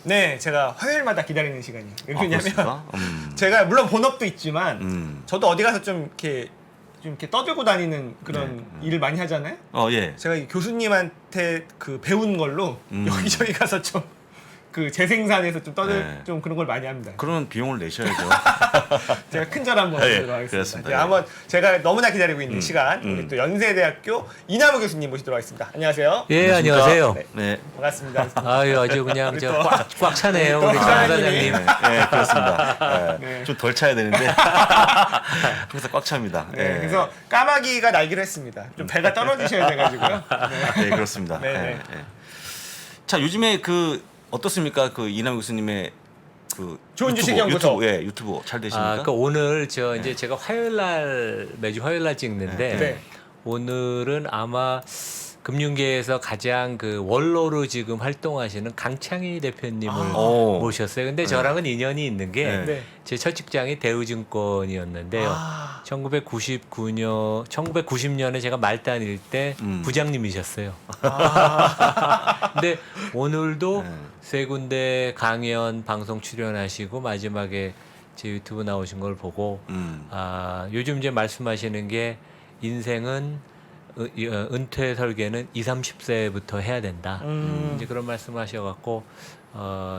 네, 제가 화요일마다 기다리는 시간이에요. 왜냐면 그렇습니까? 제가 물론 본업도 있지만 저도 어디 가서 좀 이렇게 떠들고 다니는 그런 일을 많이 하잖아요. 예. 제가 이 교수님한테 그 배운 걸로 여기저기 가서 좀 그 재생산해서 좀 네. 좀 그런 걸 많이 합니다. 그런 비용을 내셔야죠. 제가 큰절 한번 예, 드리도록 하겠습니다. 그렇습니다. 네, 예. 한번 제가 너무나 기다리고 있는 시간 우리 또 연세대학교 이남우 교수님 모시도록 하겠습니다. 안녕하세요. 예, 안녕하세요. 네. 네. 반갑습니다. 아유, 아주 그냥 우리 저 또- 꽉 차네요, 또 우리 장 사장님이. 사장님. 네, 그렇습니다. 네. 좀 덜 차야 되는데 그래서 꽉 찹니다. 네, 예. 그래서 까마귀가 날기로 했습니다. 좀 배가 떨어지셔야 돼가지고요. 네. 네, 그렇습니다. 네, 예, 네. 예. 자, 요즘에 어떻습니까? 그 이남 교수님의 그 좋은 주식 연구소. 유튜브 잘 되십니까? 그러니까 오늘 이제 제가 매주 화요일 날 찍는데 네. 오늘은 아마 금융계에서 가장 그 원로로 지금 활동하시는 강창희 대표님을 모셨어요. 근데 저랑은 인연이 있는 게 네. 제 첫 직장이 대우증권이었는데요. 1990년에 제가 말단일 때 부장님이셨어요. 근데 오늘도 세 군데 강연 방송 출연하시고 마지막에 제 유튜브 나오신 걸 보고 요즘 이제 말씀하시는 게 인생은 은퇴 설계는 20, 30세부터 해야 된다. 이제 그런 말씀하셔갖고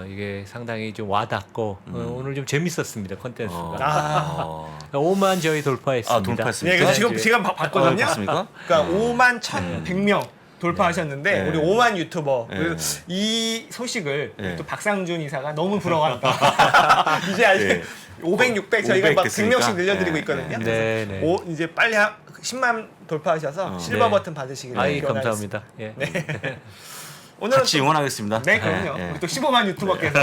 이게 상당히 좀 와닿고 오늘 좀 재밌었습니다 컨텐츠가. 5만 저희 돌파했습니다. 돌파했습니다. 네, 그래서 지금 봤거든요. 봤습니까? 그러니까 5만 1,100명 돌파하셨는데 네. 우리 5만 유튜버 네. 그래서 이 소식을 네. 또 박상준 이사가 너무 부러워한다. 이제 아직 네. 500, 600 저희가 500 막 됐으니까. 100명씩 늘려드리고 네. 있거든요. 네. 그래서 네. 이제 빨리 10만 돌파하셔서 실버 네. 버튼 받으시길 아이 기원하겠습니다. 감사합니다. 예. 오늘은 같이 응원하겠습니다. 네, 그럼요. 예, 예. 우리 또 15만 유튜버께서.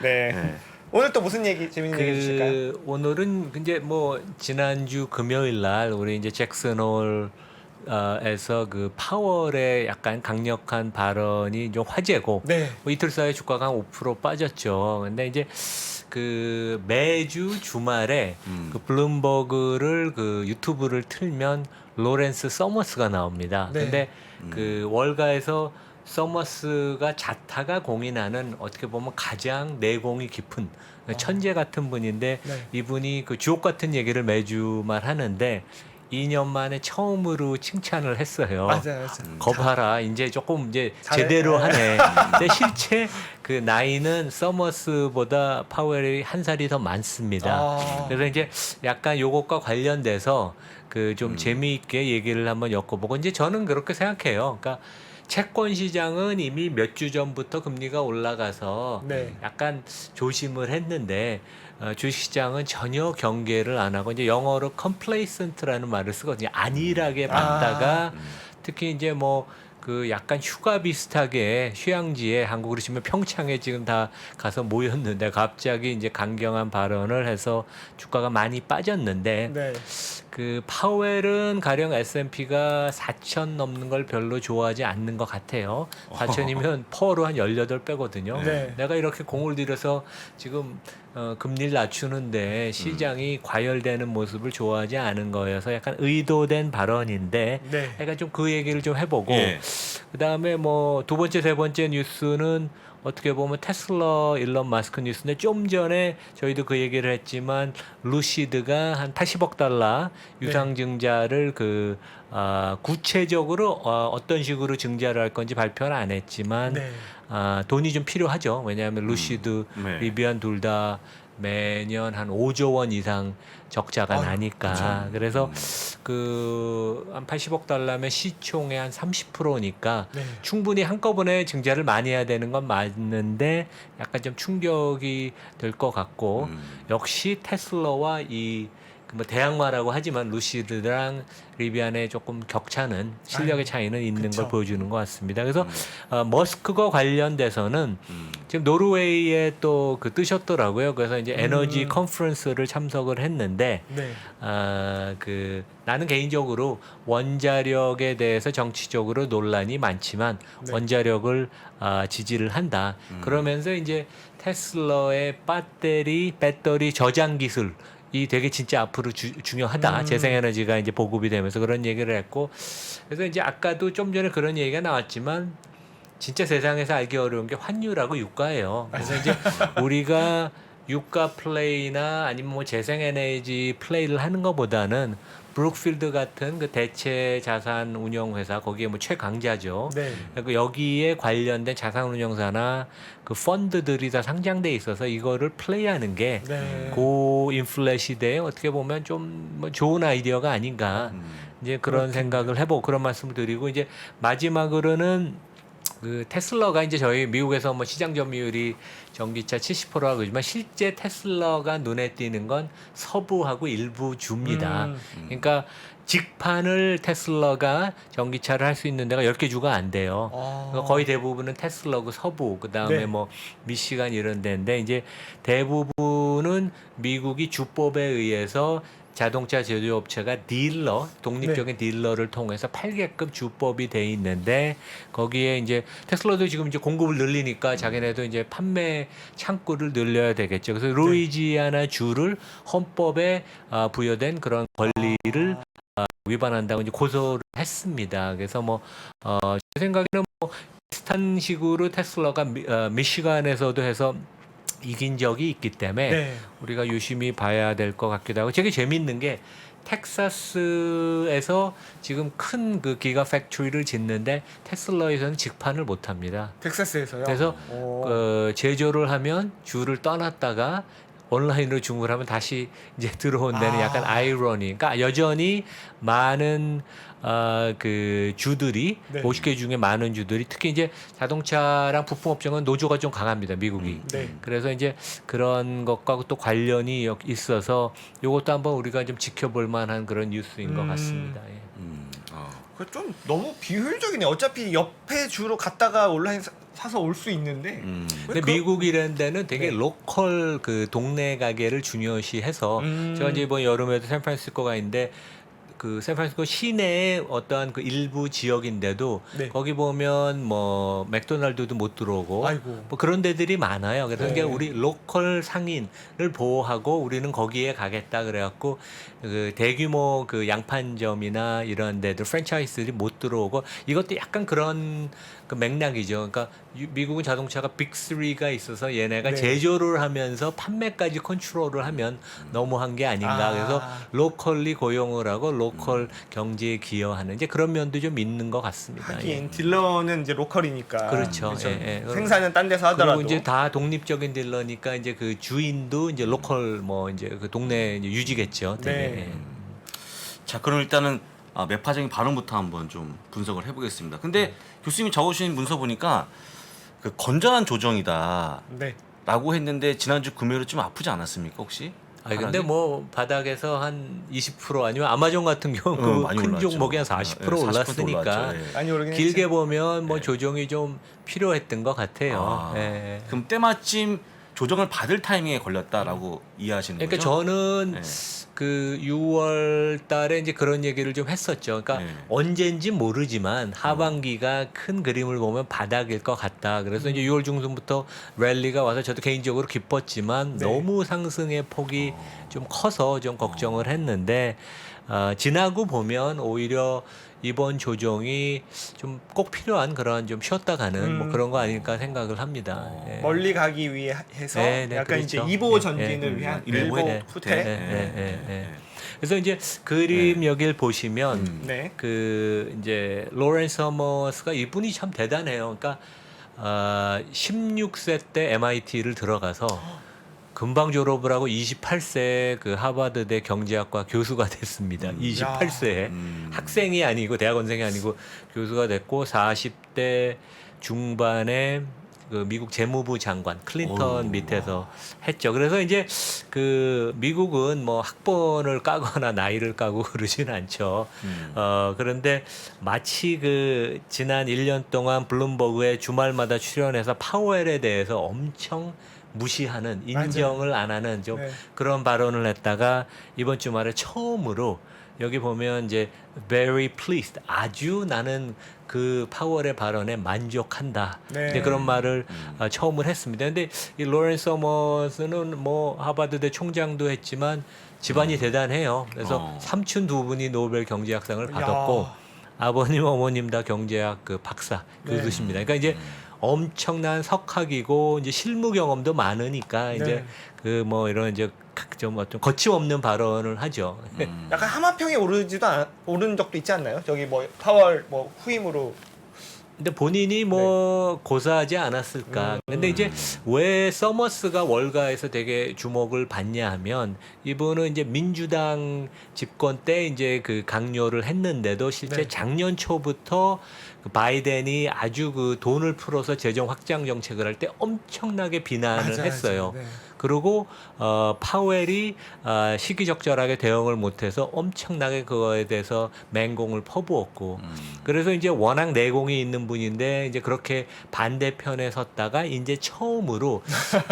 네. 네. 오늘 또 무슨 재밌는 얘기 해주실까요? 오늘은 이제 뭐 지난주 금요일 날 우리 이제 잭슨 홀 에서 그 파월의 약간 강력한 발언이 좀 화제고 네. 뭐 이틀 사이에 주가가 한 5% 빠졌죠. 근데 이제 그 매주 주말에 그 블룸버그를 그 유튜브를 틀면 로렌스 서머스가 나옵니다. 네. 근데 그 월가에서 서머스가 자타가 공인하는 어떻게 보면 가장 내공이 깊은 천재 같은 분인데 네. 이분이 그 주옥 같은 얘기를 매주말 하는데 2년 만에 처음으로 칭찬을 했어요. 맞아요. 겁하라. 이제 조금 이제 잘해. 제대로 하네. 근데 실제 그 나이는 서머스보다 파웰이 한 살이 더 많습니다. 그래서 이제 약간 요것과 관련돼서 그 좀 재미있게 얘기를 한번 엮어보고 이제 저는 그렇게 생각해요. 그러니까 채권 시장은 이미 몇 주 전부터 금리가 올라가서 네. 약간 조심을 했는데 주식시장은 전혀 경계를 안 하고 이제 영어로 complacent라는 말을 쓰거든요. 안일하게 봤다가 특히 이제 뭐 그 약간 휴가 비슷하게 휴양지에 한국으로 치면 평창에 지금 다 가서 모였는데 갑자기 이제 강경한 발언을 해서 주가가 많이 빠졌는데 네. 그 파웰은 가령 S&P가 4천 넘는 걸 별로 좋아하지 않는 것 같아요. 4천이면 퍼로 한 18배거든요. 네. 내가 이렇게 공을 들여서 지금 금리를 낮추는데 시장이 과열되는 모습을 좋아하지 않은 거여서 약간 의도된 발언인데 네. 약간 좀 그 얘기를 좀 해보고 예. 그다음에 뭐 두 번째 세 번째 뉴스는 어떻게 보면 테슬라 일론 마스크 뉴스인데 좀 전에 저희도 그 얘기를 했지만 루시드가 한 80억 달러 유상증자를 구체적으로 어떤 식으로 증자를 할 건지 발표는 안 했지만 네. 돈이 좀 필요하죠. 왜냐하면 루시드, 네. 리비안 둘 다 매년 한 5조 원 이상 적자가 나니까 그래서 한 80억 달러면 시총의 한 30%니까 네. 충분히 한꺼번에 증자를 많이 해야 되는 건 맞는데 약간 좀 충격이 될 것 같고 역시 테슬라와 뭐 대항마라고 하지만 루시드랑 리비안의 조금 격차는 실력의 차이는 있는 그쵸. 걸 보여주는 것 같습니다. 그래서 머스크와 관련돼서는 지금 노르웨이에 또 뜨셨더라고요. 그래서 이제 에너지 컨퍼런스를 참석을 했는데 네. 나는 개인적으로 원자력에 대해서 정치적으로 논란이 많지만 네. 원자력을 지지를 한다. 그러면서 이제 테슬라의 배터리 저장 기술 이 되게 진짜 앞으로 중요하다. 재생에너지가 이제 보급이 되면서 그런 얘기를 했고 그래서 이제 아까도 좀 전에 그런 얘기가 나왔지만 진짜 세상에서 알기 어려운 게 환율하고 유가예요. 그래서 이제 우리가 유가 플레이나 아니면 뭐 재생에너지 플레이를 하는 것보다는 브룩필드 같은 그 대체 자산 운용 회사 거기에 뭐 최강자죠. 네. 그리고 여기에 관련된 자산 운용사나 그 펀드들이 다 상장돼 있어서 이거를 플레이하는 게 네. 고인플레 시대에 어떻게 보면 좀 뭐 좋은 아이디어가 아닌가 이제 그런 생각을 해보고 그런 말씀을 드리고 이제 마지막으로는 그 테슬라가 이제 저희 미국에서 뭐 시장 점유율이 전기차 70%라고 그러지만 실제 테슬라가 눈에 띄는 건 서부하고 일부 주입니다. 그러니까 직판을 테슬라가 전기차를 할 수 있는 데가 10개 주가 안 돼요. 그러니까 거의 대부분은 테슬라고 서부, 그다음에 네. 뭐 미시간 이런 데인데 이제 대부분은 미국이 주법에 의해서 자동차 제조업체가 딜러, 독립적인 딜러를 통해서 팔게끔 주법이 돼 있는데 거기에 이제 테슬라도 지금 이제 공급을 늘리니까 자기네도 이제 판매 창구를 늘려야 되겠죠. 그래서 루이지아나 주를 헌법에 부여된 그런 권리를 위반한다고 이제 고소를 했습니다. 그래서 제 생각에는 뭐 비슷한 식으로 테슬라가 미시간에서도 해서 이긴 적이 있기 때문에 네. 우리가 유심히 봐야 될 것 같기도 하고 되게 재밌는 게 텍사스에서 지금 큰 그 기가 팩토리를 짓는데 테슬라에서는 직판을 못 합니다. 텍사스에서요. 그래서 오. 그 제조를 하면 주를 떠났다가 온라인으로 주문을 하면 다시 이제 들어온 데는 약간 아이러니. 그러니까 여전히 많은 그 주들이 네. 50개 중에 많은 주들이 특히 이제 자동차랑 부품 업종은 노조가 좀 강합니다. 미국이. 네. 그래서 이제 그런 것과 또 관련이 있어서 이것도 한번 우리가 좀 지켜볼 만한 그런 뉴스인 것 같습니다. 예. 그 좀 너무 비효율적이네. 어차피 옆에 주로 갔다가 온라인 사서 올 수 있는데. 근데 미국 이런 데는 되게 네. 로컬 그 동네 가게를 중요시해서 제가 이제 이번 여름에도 샌프란시스코가 있는데 그 샌프란시스코 시내에 어떠한 그 일부 지역인데도 네. 거기 보면 뭐 맥도날드도 못 들어오고 아이고. 뭐 그런 데들이 많아요. 그래서 네. 이게 우리 로컬 상인을 보호하고 우리는 거기에 가겠다 그래갖고 그 대규모 그 양판점이나 이런 데들 프랜차이즈들이 못 들어오고 이것도 약간 그런 그 맥락이죠. 그러니까 미국은 자동차가 빅3가 있어서 얘네가 네. 제조를 하면서 판매까지 컨트롤을 하면 너무한 게 아닌가. 그래서 로컬리 고용을 하고 로컬 경제에 기여하는 이제 그런 면도 좀 있는 것 같습니다. 하긴 딜러는 이제 로컬이니까. 그렇죠. 그렇죠. 예, 예. 생산은 딴 데서 하더라도. 그리고 이제 다 독립적인 딜러니까 이제 그 주인도 이제 로컬 뭐 이제 그 동네 이제 유지겠죠. 되게. 네. 예. 자, 그럼 일단은 매파적인 발언부터 한번 좀 분석을 해보겠습니다. 근데 교수님이 적어주신 문서 보니까 그 건전한 조정이다. 네. 라고 했는데 지난주 금요일에 좀 아프지 않았습니까 혹시? 아니 근데 하락이? 뭐 바닥에서 한 20% 아니면 아마존 같은 경우 많이 큰 올랐죠. 종목이 한 40% 예, 40% 올랐으니까 올랐죠. 예. 많이 오르긴 길게 했지. 보면 뭐 조정이 좀 필요했던 것 같아요. 예. 그럼 때마침 조정을 받을 타이밍에 걸렸다라고 이해하시는 그러니까 거죠? 저는 네. 그 6월 달에 이제 그런 얘기를 좀 했었죠. 그러니까 네. 언젠지 모르지만 하반기가 큰 그림을 보면 바닥일 것 같다. 그래서 이제 6월 중순부터 랠리가 와서 저도 개인적으로 기뻤지만 네. 너무 상승의 폭이 좀 커서 좀 걱정을 했는데 지나고 보면 오히려 이번 조정이 좀 꼭 필요한 그런 좀 쉬었다 가는 뭐 그런 거 아닐까 생각을 합니다. 예. 멀리 가기 위해 해서 네, 네, 약간 그렇죠. 이제 2보 예, 전진을 예. 위한 일보 1보 네. 후퇴. 네. 그래서 이제 그림 여기를 보시면 네. 그 이제 로렌스 허머스가 이분이 참 대단해요. 그러니까 16세 때 MIT를 들어가서 금방 졸업을 하고 28세에 그 하버드대 경제학과 교수가 됐습니다. 28세에 학생이 아니고 대학원생이 아니고 교수가 됐고 40대 중반에 그 미국 재무부 장관 클린턴 밑에서 했죠. 그래서 이제 그 미국은 뭐 학번을 까거나 나이를 까고 그러진 않죠. 그런데 마치 그 지난 1년 동안 블룸버그에 주말마다 출연해서 파웰에 대해서 엄청 무시하는 인정을 안 하는 좀 네. 그런 발언을 했다가 이번 주말에 처음으로 여기 보면 이제 very pleased 아주 나는 그 파월의 발언에 만족한다. 네. 이제 그런 말을 처음으로 했습니다. 근데 이 로렌스 허머스는 뭐 하버드대 총장도 했지만 집안이 대단해요. 그래서 삼촌 두 분이 노벨 경제학상을 받았고 아버님 어머님 다 경제학 그 박사 네. 교수십니다. 그러니까 이제 엄청난 석학이고 이제 실무 경험도 많으니까 이제 네. 그 뭐 이런 이제 좀 거침없는 발언을 하죠. 약간 하마평에 오른 적도 있지 않나요? 저기 뭐 파월 뭐 후임으로. 근데 본인이 뭐 고사하지 않았을까. 근데 이제 왜 서머스가 월가에서 되게 주목을 받냐 하면 이분은 이제 민주당 집권 때 이제 그 강요를 했는데도 실제 네. 작년 초부터 그 바이든이 아주 그 돈을 풀어서 재정 확장 정책을 할 때 엄청나게 비난을 맞아, 했어요. 맞아. 네. 그리고 파웰이 시기적절하게 대응을 못해서 엄청나게 그거에 대해서 맹공을 퍼부었고 그래서 이제 워낙 내공이 있는 분인데 이제 그렇게 반대편에 섰다가 이제 처음으로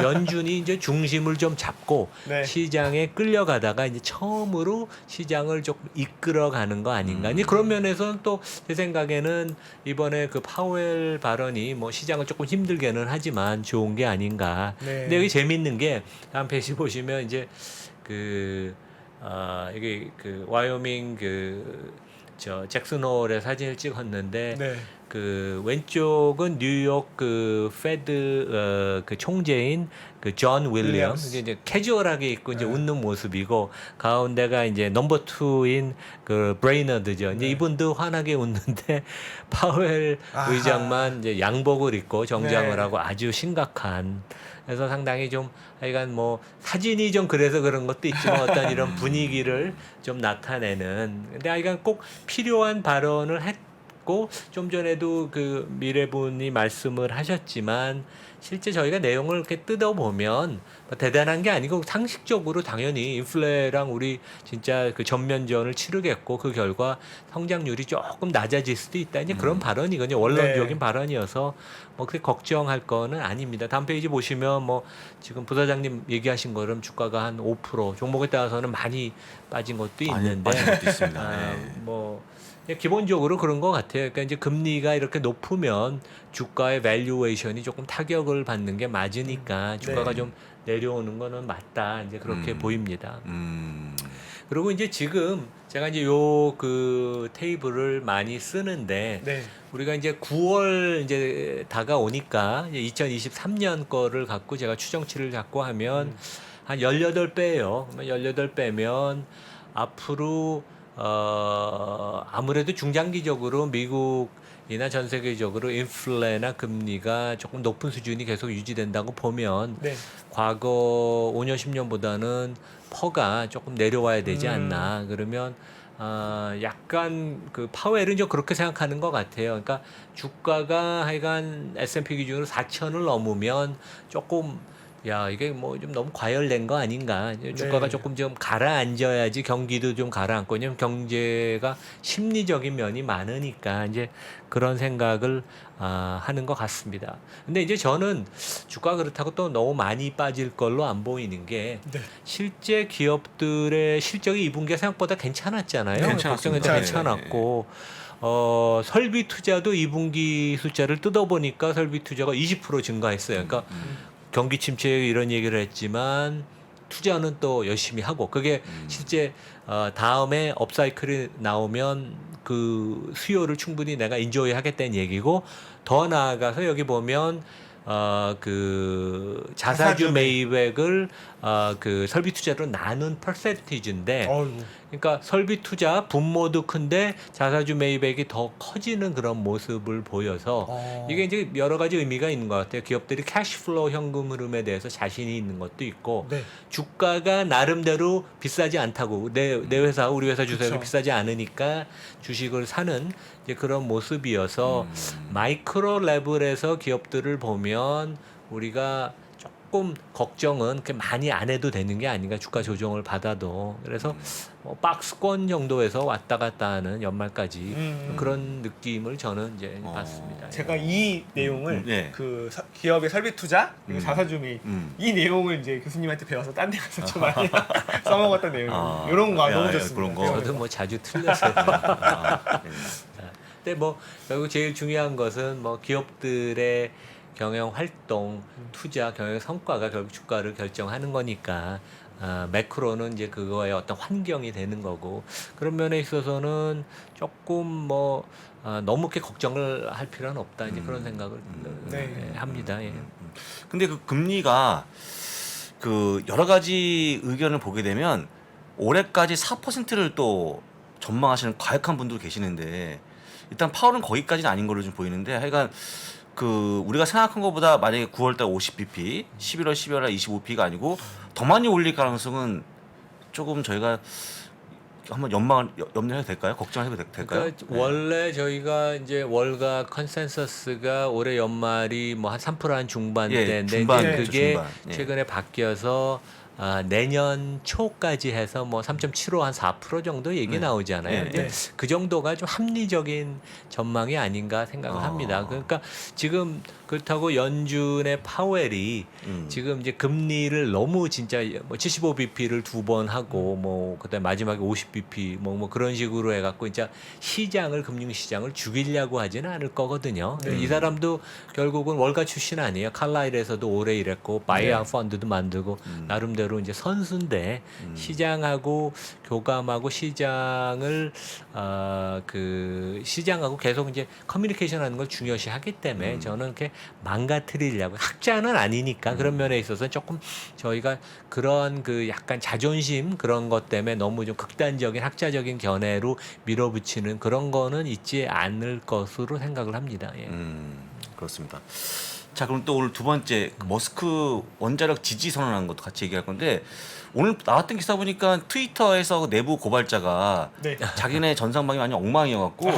연준이 이제 중심을 좀 잡고 네. 시장에 끌려가다가 이제 처음으로 시장을 조금 이끌어가는 거 아닌가. 이제 그런 면에서는 또 제 생각에는 이번에 그 파웰 발언이 뭐 시장을 조금 힘들게는 하지만 좋은 게 아닌가. 네. 근데 여기 재밌는 게 다음 페이지 보시면 이제 이게 그 와이오밍 저 잭슨홀의 사진을 찍었는데 네. 그 왼쪽은 뉴욕 그 페드 그 총재인 그 존 윌리엄스 이제 캐주얼하게 입고 이제 네. 웃는 모습이고 가운데가 이제 넘버 2인 그 브레이너드죠. 이제 네. 이분도 환하게 웃는데 파웰 아하. 의장만 이제 양복을 입고 정장을 네. 하고 아주 심각한. 그래서 상당히 좀 하여간 뭐 사진이 좀 그래서 그런 것도 있지만 어떤 이런 분위기를 좀 나타내는. 근데 하여간 꼭 필요한 발언을 했고 좀 전에도 그 미래분이 말씀을 하셨지만 실제 저희가 내용을 이렇게 뜯어보면 뭐 대단한 게 아니고 상식적으로 당연히 인플레랑 우리 진짜 그 전면전을 치르겠고 그 결과 성장률이 조금 낮아질 수도 있다. 이제 그런 발언이거든요. 원론적인 네. 발언이어서 뭐 그렇게 걱정할 거는 아닙니다. 다음 페이지 보시면 뭐 지금 부사장님 얘기하신 것처럼 주가가 한 5% 종목에 따라서는 많이 빠진 것도 많이 있는데 빠진 것도 있습니다. 아, 네. 뭐 그냥 기본적으로 그런 것 같아요. 그러니까 이제 금리가 이렇게 높으면 주가의 밸류에이션이 조금 타격을 받는 게 맞으니까 주가가 네. 좀 내려오는 거는 맞다. 이제 그렇게 보입니다. 그리고 이제 지금 제가 이제 요 그 테이블을 많이 쓰는데 네. 우리가 이제 9월 이제 다가오니까 이제 2023년 거를 갖고 제가 추정치를 잡고 하면 한 18배예요. 18배면 앞으로 아무래도 중장기적으로 미국이나 전 세계적으로 인플레나 금리가 조금 높은 수준이 계속 유지된다고 보면 네. 과거 5년 10년보다는 퍼가 조금 내려와야 되지 않나. 그러면 약간 그 파웰은 좀 그렇게 생각하는 것 같아요. 그러니까 주가가 하여간 S&P 기준으로 4,000을 넘으면 조금 야 이게 뭐 좀 너무 과열된 거 아닌가. 주가가 네. 조금 좀 가라앉아야지 경기도 좀 가라앉고 왜냐면 경제가 심리적인 면이 많으니까 이제 그런 생각을 하는 것 같습니다. 근데 이제 저는 주가 그렇다고 또 너무 많이 빠질 걸로 안 보이는 게 네. 실제 기업들의 실적이 2분기가 생각보다 괜찮았잖아요. 괜찮았습니다. 걱정해도 네. 괜찮았고 설비 투자도 2분기 숫자를 뜯어보니까 설비 투자가 20% 증가했어요. 그러니까 경기 침체 이런 얘기를 했지만 투자는 또 열심히 하고 그게 실제 다음에 업사이클이 나오면 그 수요를 충분히 내가 인조이 하겠다는 얘기고 더 나아가서 여기 보면 그 자사주 자사주 매입액을 그 설비 투자로 나눈 퍼센티지인데 어이구. 그러니까 설비 투자 분모도 큰데 자사주 매입액이 더 커지는 그런 모습을 보여서 이게 이제 여러 가지 의미가 있는 것 같아요. 기업들이 캐시플로우 현금 흐름에 대해서 자신이 있는 것도 있고 네. 주가가 나름대로 비싸지 않다고 내 회사 우리 회사 주식이 그쵸. 비싸지 않으니까 주식을 사는 이제 그런 모습이어서 마이크로 레벨에서 기업들을 보면 우리가 조금 걱정은 그렇게 많이 안 해도 되는 게 아닌가 주가 조정을 받아도 그래서 뭐 박스권 정도에서 왔다 갔다 하는 연말까지 그런 느낌을 저는 이제 봤습니다. 제가 이 내용을 네. 그 기업의 설비 투자 그리고 자사주 매입 이 내용을 이제 교수님한테 배워서 딴 데 가서 좀 많이 써먹었던 내용이에요. 이런 거 너무 좋습니다. 그런 거. 배워서. 저도 뭐 자주 틀렸어요. 네. 근데 뭐 결국 제일 중요한 것은 뭐 기업들의 경영 활동, 투자, 경영 성과가 결국 주가를 결정하는 거니까 매크로는 이제 그거의 어떤 환경이 되는 거고 그런 면에 있어서는 조금 뭐 너무 그렇게 걱정을 할 필요는 없다 이제 그런 생각을 네. 합니다. 예. 근데 그 금리가 그 여러 가지 의견을 보게 되면 올해까지 4%를 또 전망하시는 과격한 분도 계시는데 일단 파월은 거기까지는 아닌 걸로 좀 보이는데 하여간 그 우리가 생각한 것보다 만약에 9월달 50bp, 11월, 12월에 25bp가 아니고 더 많이 올릴 가능성은 조금 저희가 한번 염려해도 될까요? 걱정해도 될까요? 그러니까 원래 저희가 이제 월가 컨센서스가 올해 연말이 뭐 한 3%한 중반대인데 예, 중반이죠, 그게 중반. 예. 최근에 바뀌어서 내년 초까지 해서 뭐 3.75 한 4% 정도 얘기 네. 나오잖아요. 네. 이제 네. 그 정도가 좀 합리적인 전망이 아닌가 생각을 합니다. 그러니까 지금 그렇다고 연준의 파웰이 지금 이제 금리를 너무 진짜 뭐 75bp를 2번 하고 뭐 그다음에 마지막에 50bp 뭐 그런 식으로 해갖고 진짜 시장을 금융 시장을 죽이려고 하지는 않을 거거든요. 이 사람도 결국은 월가 출신 아니에요. 칼라일에서도 오래 일했고 바이아웃 펀드도 만들고 나름대로 이제 선수인데 시장하고 교감하고 시장을 그 시장하고 계속 이제 커뮤니케이션하는 걸 중요시하기 때문에 저는 이렇게 망가뜨리려고 학자는 아니니까 그런 면에 있어서 조금 저희가 그런 그 약간 자존심 그런 것 때문에 너무 좀 극단적인 학자적인 견해로 밀어붙이는 그런 거는 있지 않을 것으로 생각을 합니다. 예. 그렇습니다. 자 그럼 또 오늘 두 번째 그 머스크 원자력 지지 선언하는 것도 같이 얘기할 건데 오늘 나왔던 기사 보니까 트위터에서 내부 고발자가 네. 자기네 전산망이 완전 엉망이어갖고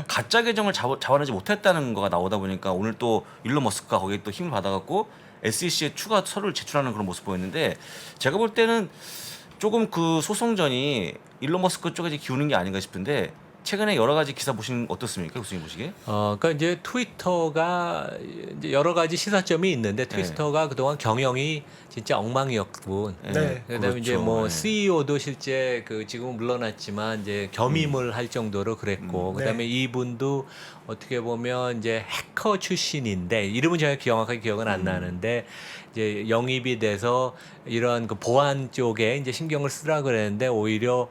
가짜 계정을 자원하지 못했다는 거가 나오다 보니까 오늘 또 일론 머스크가 거기에 또 힘을 받아갖고 SEC에 추가 서류를 제출하는 그런 모습 보였는데 제가 볼 때는 조금 그 소송전이 일론 머스크 쪽에 이제 기우는 게 아닌가 싶은데 최근에 여러 가지 기사 보시면 어떻습니까, 교수님 보시기에? 그러니까 이제 트위터가 이제 여러 가지 시사점이 있는데 트위터가 그동안 경영이 진짜 엉망이었고, 네. 그다음에 이제 그렇죠. 뭐 네. CEO도 실제 그 지금은 물러났지만 이제 겸임을 할 정도로 그랬고, 그다음에 이분도 어떻게 보면 이제 해커 출신인데 이름은 제가 정확하게 기억은 안 나는데 이제 영입이 돼서 이런 그 보안 쪽에 이제 신경을 쓰라 그랬는데 오히려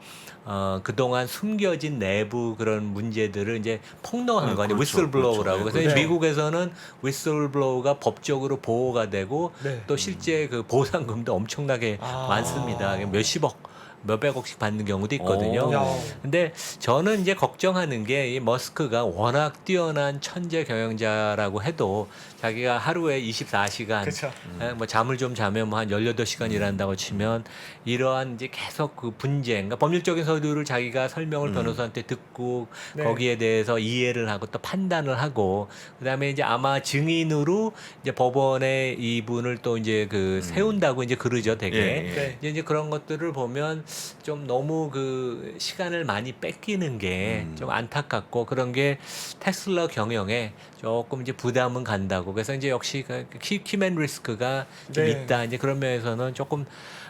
그동안 숨겨진 내부 그런 문제들을 이제 폭로한 거 아니에요. 그렇죠. 위슬블로우라고. 그렇죠. 그래서 네. 미국에서는 위슬블로우가 법적으로 보호가 되고 네. 또 실제 그 보상금도 엄청나게 많습니다. 몇십억 몇백억씩 받는 경우도 있거든요. 오. 야. 근데 저는 이제 걱정하는 게 이 머스크가 워낙 뛰어난 천재 경영자라고 해도 자기가 하루에 24시간 그쵸. 뭐 잠을 좀 자면 뭐 한 18시간 일한다고 치면 이러한 이제 계속 그 분쟁, 그러니까 법률적인 서류를 자기가 설명을 변호사한테 듣고 네. 거기에 대해서 이해를 하고 또 판단을 하고 그다음에 이제 아마 증인으로 이제 법원에 이분을 또 이제 그 세운다고 이제 그러죠, 되게. 예, 네. 이제 그런 것들을 보면 좀 너무 그 시간을 많이 뺏기는 게 좀 안타깝고 그런 게 테슬라 경영에 조금 이제 부담은 간다고. 그래서 이제 역시 그 키맨 리스크가 좀 네. 있다. 이제 그런 면에서는 조금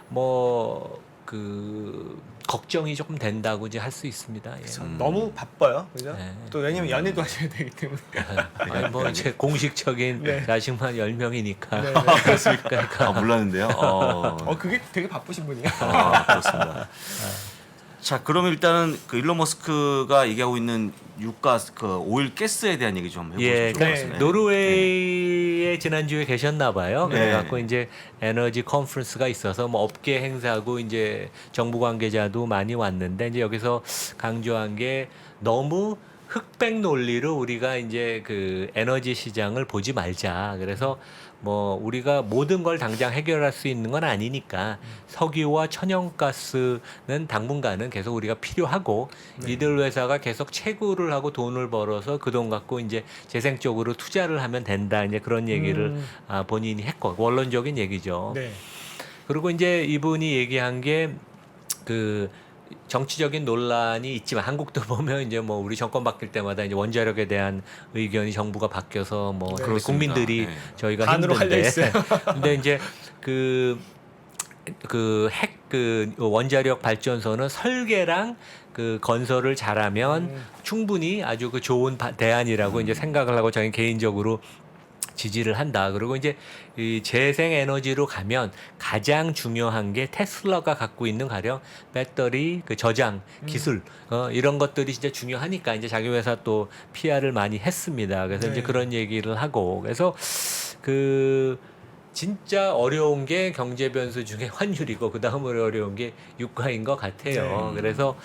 뭐 그 걱정이 조금 된다고 이제 할 수 있습니다. 예. 너무 바빠요, 그죠? 네. 또 왜냐면 연애도 하셔야 되기 때문에. 아니 뭐 이제 공식적인 네. 자식만 10명이니까. 네, 네. 그러니까 몰랐는데요. 그게 되게 바쁘신 분이에요. 그렇습니다. 자, 그러면 일단은 그 일론 머스크가 얘기하고 있는 유가 그 오일 가스에 대한 얘기 좀 해보죠. 예, 네. 노르웨이에 지난주에 계셨나 봐요. 네. 그래갖고 이제 에너지 컨퍼런스가 있어서 뭐 업계 행사고 이제 정부 관계자도 많이 왔는데 이제 여기서 강조한 게 너무 흑백 논리로 우리가 이제 그 에너지 시장을 보지 말자. 그래서 뭐 우리가 모든 걸 당장 해결할 수 있는 건 아니니까 석유와 천연가스는 당분간은 계속 우리가 필요하고 이들 회사가 계속 채굴을 하고 돈을 벌어서 그 돈 갖고 이제 재생 쪽으로 투자를 하면 된다. 이제 그런 얘기를 본인이 했고 원론적인 얘기죠. 네. 그리고 이제 이분이 얘기한 게 그 정치적인 논란이 있지만 한국도 보면 이제 뭐 우리 정권 바뀔 때마다 이제 원자력에 대한 의견이 정부가 바뀌어서 뭐 네. 근데 국민들이 네. 저희가 반으로 힘든데 갈려 있어요. 근데 이제 그 원자력 발전소는 설계랑 그 건설을 잘하면 충분히 아주 그 좋은 대안이라고 이제 생각을 하고 저희 개인적으로 지지를 한다. 그리고 이제 이 재생 에너지로 가면 가장 중요한 게 테슬라가 갖고 있는 가령 배터리 그 저장 기술 이런 것들이 진짜 중요하니까 이제 자기 회사 또 PR을 많이 했습니다. 그래서 네. 이제 그런 얘기를 하고 그래서 그 진짜 어려운 게 경제 변수 중에 환율이고 그 다음으로 어려운 게 유가인 것 같아요. 그래서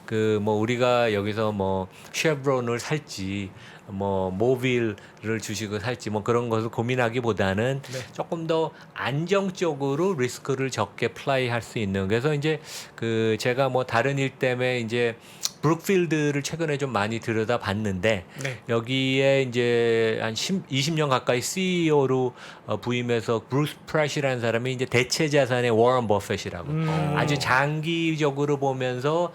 그 뭐 우리가 여기서 뭐 쉐브론을 살지 뭐 모빌을 주식을 살지 뭐 그런 것을 고민하기보다는 네. 조금 더 안정적으로 리스크를 적게 플라이할 수 있는 그래서 이제 그 제가 뭐 다른 일 때문에 이제 브룩필드를 최근에 좀 많이 들여다봤는데 네. 여기에 이제 한 20년 가까이 CEO로 부임해서 브루스 프라시라는 사람이 이제 대체 자산의 워런 버핏이라고 아주 장기적으로 보면서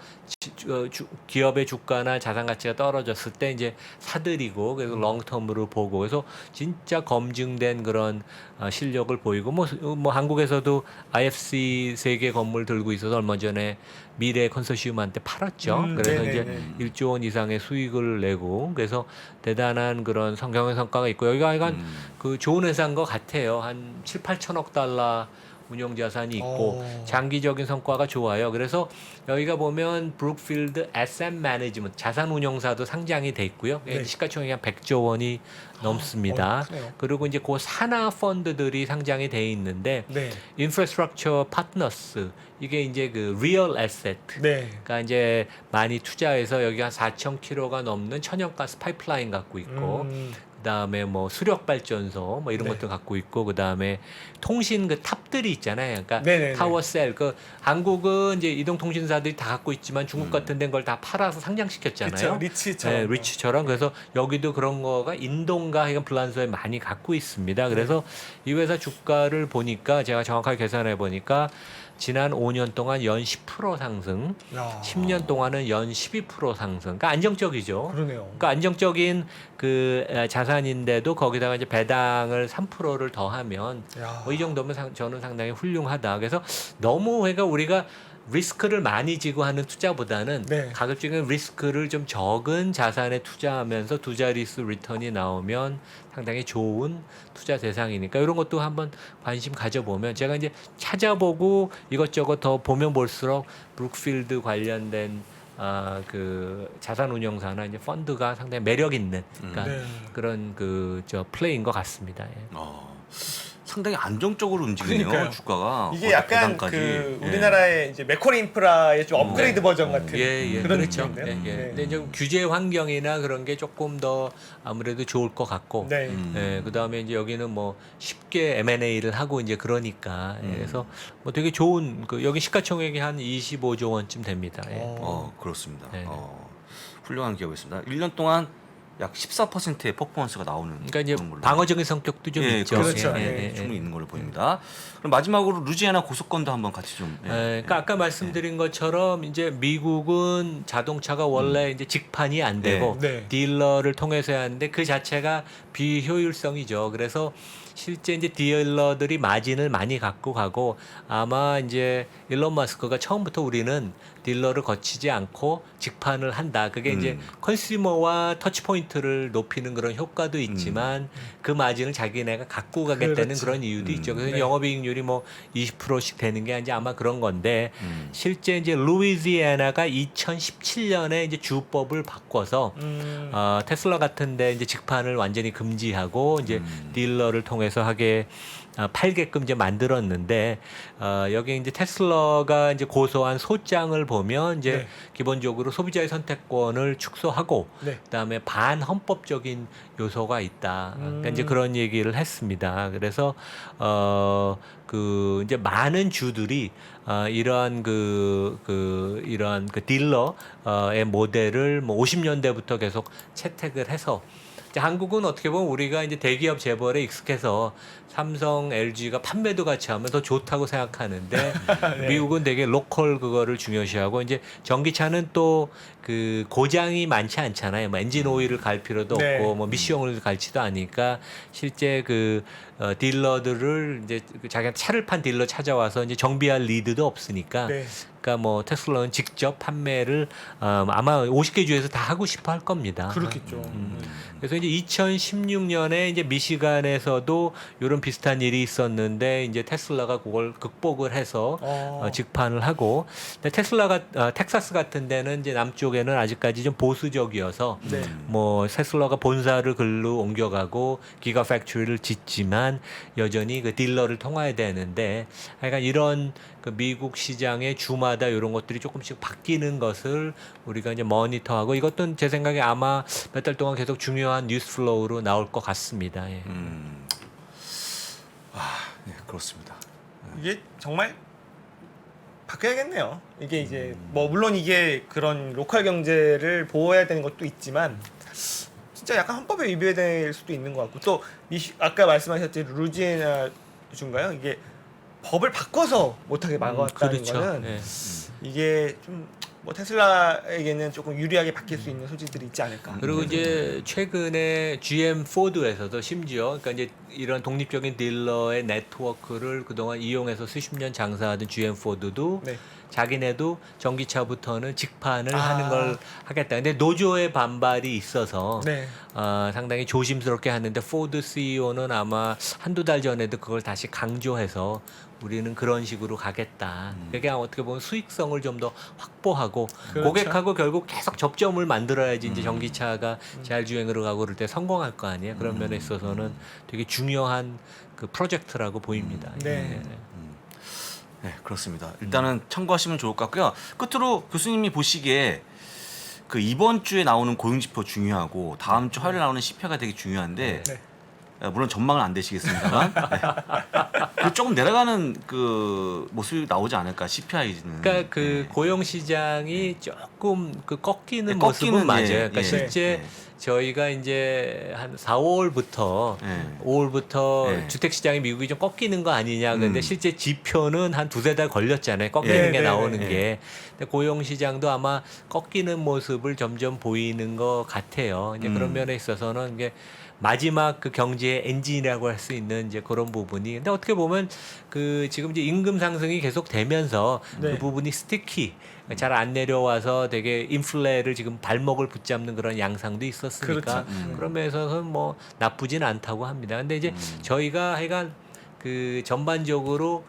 기업의 주가나 자산 가치가 떨어졌을 때 이제 사들이고 그래서 롱텀으로 보고 그래서 진짜 검증된 그런 실력을 보이고 뭐 한국에서도 IFC 세계 건물 들고 있어서 얼마 전에 미래 컨소시엄한테 팔았죠. 그래서 이제 1조 원 이상의 수익을 내고 그래서 대단한 그런 성경의 성과가 있고 여기가 약간 그 좋은 회사인 것 같아요. 한 7, 8천억 달러 운용 자산이 있고 장기적인 성과가 좋아요. 그래서 여기가 보면 브룩필드 SM 매니지먼트 자산 운용사도 상장이 돼 있고요. 네. 시가총액이 한 100조 원이 넘습니다. 크네요. 그리고 이제 그 산하 펀드들이 상장이 돼 있는데 네. 인프라스트럭처 파트너스 이게 이제 그 리얼 에셋 네. 그러니까 이제 많이 투자해서 여기 한 4,000km가 넘는 천연가스 파이프라인 갖고 있고 그다음에 뭐 수력 발전소 뭐 이런 네. 것도 갖고 있고 그다음에 통신 그 탑들이 있잖아요. 그러니까 네네네. 타워셀 그 한국은 이제 이동통신사들이 다 갖고 있지만 중국 같은 데는 걸 다 팔아서 상장시켰잖아요. 그렇죠. 리치처럼. 네, 리치처럼 그래서 여기도 그런 거가 인동과 이건 블란서에 많이 갖고 있습니다. 그래서 이 회사 주가를 보니까 제가 정확하게 계산해 보니까 지난 5년 동안 연 10% 상승, 야. 10년 동안은 연 12% 상승. 그러니까 안정적이죠. 그러네요. 그러니까 안정적인 그 자산인데도 거기다가 이제 배당을 3%를 더하면 야. 뭐 이 정도면 저는 상당히 훌륭하다. 그래서 너무 그러니까 우리가 리스크를 많이 지고 하는 투자보다는 네. 가급적인 리스크를 좀 적은 자산에 투자하면서 두 자릿수 리턴이 나오면 상당히 좋은 투자 대상이니까 이런 것도 한번 관심 가져보면 제가 이제 찾아보고 이것저것 더 보면 볼수록 브룩필드 관련된 그 자산 운용사나 이제 펀드가 상당히 매력 있는 그러니까 네. 그런 그 저 플레이인 것 같습니다. 예. 상당히 안정적으로 움직이네요. 그러니까요. 주가가 이게 약간 배당까지. 그 예. 우리나라의 이제 맥쿼리 인프라의 좀 업그레이드 버전 같은 그런 그렇죠. 느낌인데요. 예, 예. 네. 근데 좀 규제 환경이나 그런 게 조금 더 아무래도 좋을 것 같고, 네. 예, 그다음에 이제 여기는 뭐 쉽게 M&A를 하고 이제 그러니까 예, 그래서 뭐 되게 좋은 그 여기 시가총액이 한 25조 원쯤 됩니다. 예. 그렇습니다. 네. 훌륭한 기업이었습니다. 1년 동안 약 14%의 퍼포먼스가 나오는 그러니까 이제 그런 걸로. 방어적인 성격도 좀 예, 있죠. 그렇죠. 예. 충분히 있는 걸로 보입니다. 그럼 마지막으로 루지애나 고속건도 한번 같이 좀. 그러니까 아까 말씀드린 것처럼 이제 미국은 자동차가 원래 이제 직판이 안 되고 네. 딜러를 통해서 해야 하는데 그 자체가 비효율성이죠. 그래서 실제 이제 딜러들이 마진을 많이 갖고 가고 아마 이제 일론 마스크가 처음부터 우리는 딜러를 거치지 않고 직판을 한다. 그게 이제 컨슈머와 터치 포인트를 높이는 그런 효과도 있지만 그 마진을 자기네가 갖고 가겠다는 그렇죠. 그런 이유도 있죠. 그래서 네. 영업이익률이 뭐 20%씩 되는 게 이제 아마 그런 건데 실제 이제 루이지애나가 2017년에 이제 주법을 바꿔서 테슬라 같은데 이제 직판을 완전히 금지하고 이제 딜러를 통해서 하게 팔게끔 이제 만들었는데 여기 이제 테슬라가 이제 고소한 소장을 보면 이제 네. 기본적으로 소비자의 선택권을 축소하고 네. 그다음에 반헌법적인 요소가 있다. 그러니까 이제 그런 얘기를 했습니다. 그래서 그 이제 많은 주들이 이러한 이러한 그 딜러의 모델을 뭐 50년대부터 계속 채택을 해서 이제 한국은 어떻게 보면 우리가 이제 대기업 재벌에 익숙해서 삼성, LG가 판매도 같이 하면 더 좋다고 생각하는데 네. 미국은 되게 로컬 그거를 중요시하고 이제 전기차는 또 그 고장이 많지 않잖아요. 뭐 엔진 오일을 갈 필요도 네. 없고 뭐 미시용을 갈지도 않으니까 실제 그 딜러들을 이제 자기가 차를 판 딜러 찾아와서 이제 정비할 리드도 없으니까 네. 하니까 뭐 테슬라는 직접 판매를 아마 50개 주에서 다 하고 싶어 할 겁니다. 그렇겠죠. 그래서 이제 2016년에 이제 미시간에서도 이런 비슷한 일이 있었는데 이제 테슬라가 그걸 극복을 해서 직판을 하고, 근데 테슬라가 텍사스 같은 데는 이제 남쪽에는 아직까지 좀 보수적이어서 네. 뭐 테슬라가 본사를 글로 옮겨가고 기가 팩토리를 짓지만 여전히 그 딜러를 통해야 되는데, 하여간 이런 그 미국 시장의 주마다 이런 것들이 조금씩 바뀌는 것을 우리가 이제 모니터하고, 이것도 제 생각에 아마 몇 달 동안 계속 중요한 뉴스 플로우로 나올 것 같습니다. 예. 네, 그렇습니다. 이게 정말 바뀌어야겠네요. 이게 이제 뭐 물론 이게 그런 로컬 경제를 보호해야 되는 것도 있지만 진짜 약간 헌법에 위배될 수도 있는 것 같고, 또 아까 말씀하셨듯이 루지애나 주인가요? 이게 법을 바꿔서 못하게 막아왔다는 그렇죠. 거는 예. 이게 좀 뭐 테슬라에게는 조금 유리하게 바뀔 수 있는 소지들이 있지 않을까. 그리고 이제 최근에 GM 포드에서도 심지어 그러니까 이제 이런 독립적인 딜러의 네트워크를 그동안 이용해서 수십 년 장사하던 GM 포드도 네. 자기네도 전기차부터는 직판을 하는 걸 하겠다. 근데 노조의 반발이 있어서 네. 상당히 조심스럽게 하는데, 포드 CEO는 아마 한두 달 전에도 그걸 다시 강조해서 우리는 그런 식으로 가겠다. 그게 어떻게 보면 수익성을 좀 더 확보하고 그렇죠. 고객하고 결국 계속 접점을 만들어야지 이제 전기차가 잘 주행으로 가고 그럴 때 성공할 거 아니에요. 그런 면에 있어서는 되게 중요한 그 프로젝트라고 보입니다. 네. 네, 그렇습니다. 일단은 참고하시면 좋을 것 같고요. 끝으로 교수님이 보시기에 그 이번 주에 나오는 고용지표 중요하고 다음 주 화요일에 나오는 CPI가 되게 중요한데, 네. 물론 전망은 안 되시겠습니다만 그 조금 내려가는 그 모습이 나오지 않을까, CPI는. 그러니까 그 고용 시장이 조금 그 꺾이는 네, 모습은 꺾이는, 맞아요. 예, 그러니까 예. 실제 네. 저희가 이제 한 4, 5월부터 네. 5월부터 네. 주택 시장이 미국이 좀 꺾이는 거 아니냐. 근데 실제 지표는 한 두세 달 걸렸잖아요. 꺾이는 네, 게 네, 나오는 네. 게. 근데 고용 시장도 아마 꺾이는 모습을 점점 보이는 것 같아요. 이제 그런 면에 있어서는 이게 마지막 그 경제의 엔진이라고 할 수 있는 이제 그런 부분이. 근데 어떻게 보면 그 지금 이제 임금 상승이 계속 되면서 네. 그 부분이 스티키, 잘 안 내려와서 되게 인플레를 지금 발목을 붙잡는 그런 양상도 있었으니까, 그렇죠. 그런 면에서는 뭐 나쁘진 않다고 합니다. 근데 이제 저희가 하여간 그 전반적으로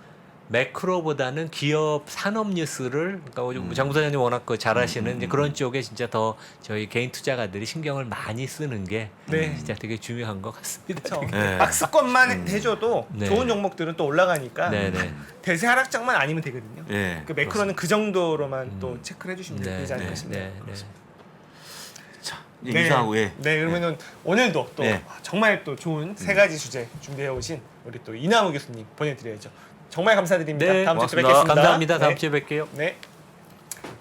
매크로보다는 기업 산업 뉴스를, 그러니까 장 부사장님 워낙 그 잘하시는 이제 그런 쪽에 진짜 더 저희 개인 투자가들이 신경을 많이 쓰는 게 네. 진짜 되게 중요한 것 같습니다. 그렇죠. 네. 박스권만 해줘도 네. 좋은 종목들은 또 올라가니까 네네. 대세 하락장만 아니면 되거든요. 네, 그 매크로는 그 정도로만 또 체크를 해주시면 네, 되지 않을까 네, 싶네요. 네, 네. 자, 이제 인사하고, 예. 네, 그러면은 오늘도 또 네. 정말 또 좋은 세 가지 주제 준비해 오신 우리 또 이남우 교수님 보내드려야죠. 정말 감사드립니다. 네, 다음 주에 또 고맙습니다. 뵙겠습니다. 감사합니다. 다음 네. 주에 뵐게요. 네.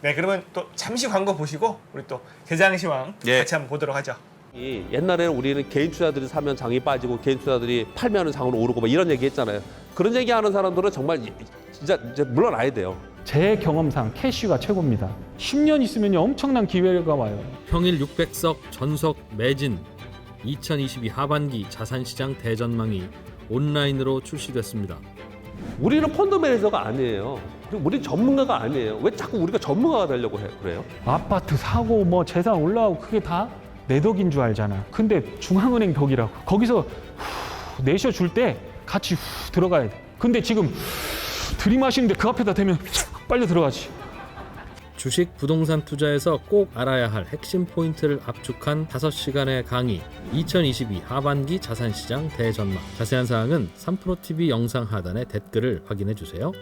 네, 그러면 또 잠시 광고 보시고 우리 또 개장시황 네. 같이 한번 보도록 하죠. 옛날에는 우리는 개인 투자들이 사면 장이 빠지고 개인 투자들이 팔면 장으로 오르고 막 이런 얘기 했잖아요. 그런 얘기하는 사람들은 정말 진짜 물러나야 돼요. 제 경험상 캐시가 최고입니다. 10년 있으면 엄청난 기회가 와요. 평일 600석 전석 매진 2022 하반기 자산시장 대전망이 온라인으로 출시됐습니다. 우리는 펀드 매니저가 아니에요. 그리고 우리 전문가가 아니에요. 왜 자꾸 우리가 전문가가 되려고 그래요? 아파트 사고 뭐 재산 올라오고 그게 다 내 덕인 줄 알잖아. 근데 중앙은행 덕이라고. 거기서 내셔 줄 때 같이 들어가야 돼. 근데 지금 들이마시는데 그 앞에다 대면 빨리 들어가지. 주식 부동산 투자에서 꼭 알아야 할 핵심 포인트를 압축한 5시간의 강의 2022 하반기 자산시장 대전망. 자세한 사항은 3프로TV 영상 하단의 댓글을 확인해 주세요.